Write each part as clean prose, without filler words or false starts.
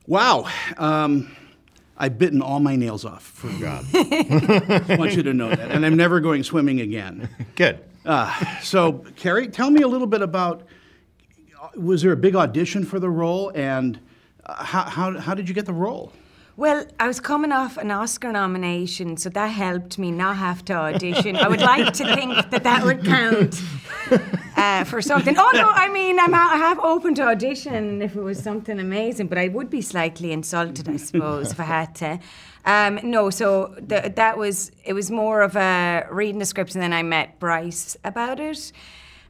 Wow. I've bitten all my nails off for a job. I want you to know that. And I'm never going swimming again. Good. So, Carrie, tell me a little bit about, was there a big audition for the role, and how did you get the role? Well, I was coming off an Oscar nomination, so that helped me not have to audition. I would like to think that would count for something. Oh, no, I mean, I have open to audition if it was something amazing, but I would be slightly insulted, I suppose, if I had to. No, so it was more of a reading the script, and then I met Bryce about it.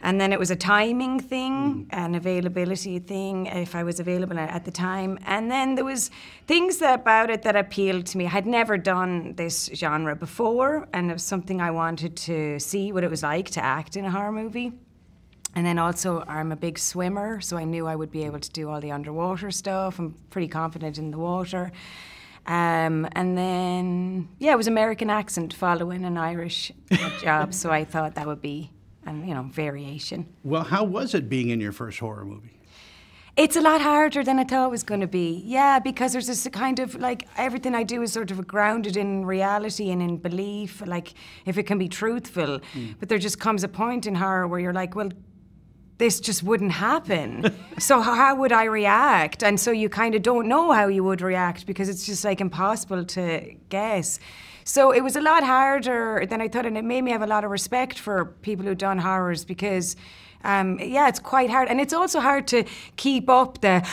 And then it was a timing thing, an availability thing, if I was available at the time. And then there was things about it that appealed to me. I had never done this genre before, and it was something I wanted to see what it was like to act in a horror movie. And then also, I'm a big swimmer, so I knew I would be able to do all the underwater stuff. I'm pretty confident in the water. And then, yeah, it was American accent following an Irish job, so I thought that would be variation. Well, how was it being in your first horror movie? It's a lot harder than I thought it was going to be. Yeah, because there's this kind of, like, everything I do is sort of grounded in reality and in belief, like, if it can be truthful. But there just comes a point in horror where you're like, well, this just wouldn't happen. So how would I react? And so you kind of don't know how you would react because it's just, like, impossible to guess. So it was a lot harder than I thought, and it made me have a lot of respect for people who've done horrors because, yeah, it's quite hard. And it's also hard to keep up that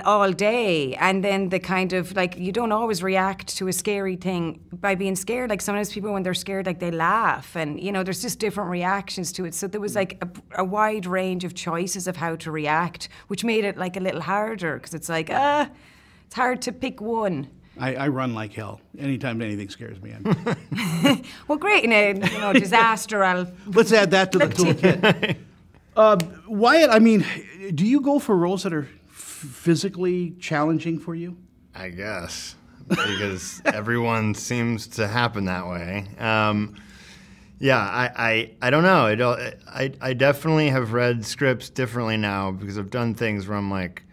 all day. And then the kind of, like, you don't always react to a scary thing by being scared. Like, sometimes people, when they're scared, like, they laugh. And, there's just different reactions to it. So there was, like, a wide range of choices of how to react, which made it, like, a little harder because it's like, it's hard to pick one. I run like hell. Anytime anything scares me, well, great. In a disaster, Let's add that to the toolkit. Wyatt, I mean, do you go for roles that are physically challenging for you? I guess, because everyone seems to happen that way. Yeah, I don't know. I definitely have read scripts differently now because I've done things where I'm like,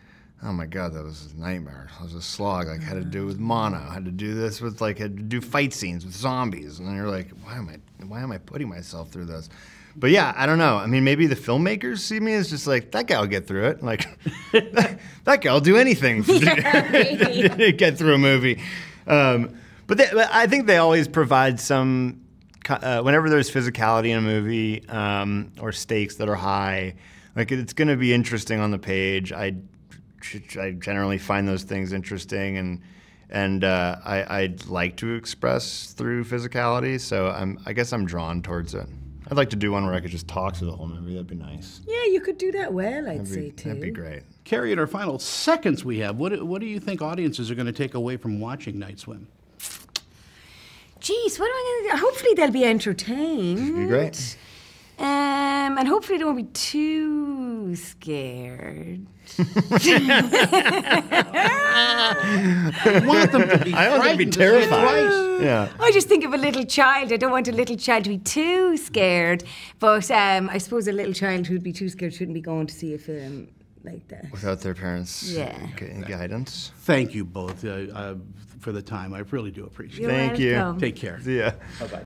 oh my God, that was a nightmare. It was a slog. Like, had to do with mono. Had to do this with, like, had to do fight scenes with zombies. And then you're like, why am I putting myself through this? But yeah, I don't know. I mean, maybe the filmmakers see me as just like, that guy will get through it. Like, that guy will do anything to get through a movie. But I think they always provide some, whenever there's physicality in a movie or stakes that are high, like, it's going to be interesting on the page. I generally find those things interesting, and I'd like to express through physicality, so I guess I'm drawn towards it. I'd like to do one where I could just talk through the whole movie. That'd be nice. Yeah, you could do that well, I'd say, too. That'd be great. Carrie, in our final seconds we have, what do you think audiences are going to take away from watching Night Swim? Geez, what am I going to do? Hopefully they'll be entertained. It'd be great. And hopefully they won't be too scared. I want them to be I want them to be terrified. Yeah. I just think of a little child. I don't want a little child to be too scared. But I suppose a little child who'd be too scared shouldn't be going to see a film like that. Without their parents' guidance. Thank you both for the time. I really do appreciate it. You're Thank you. welcome. Take care. See ya. Bye-bye.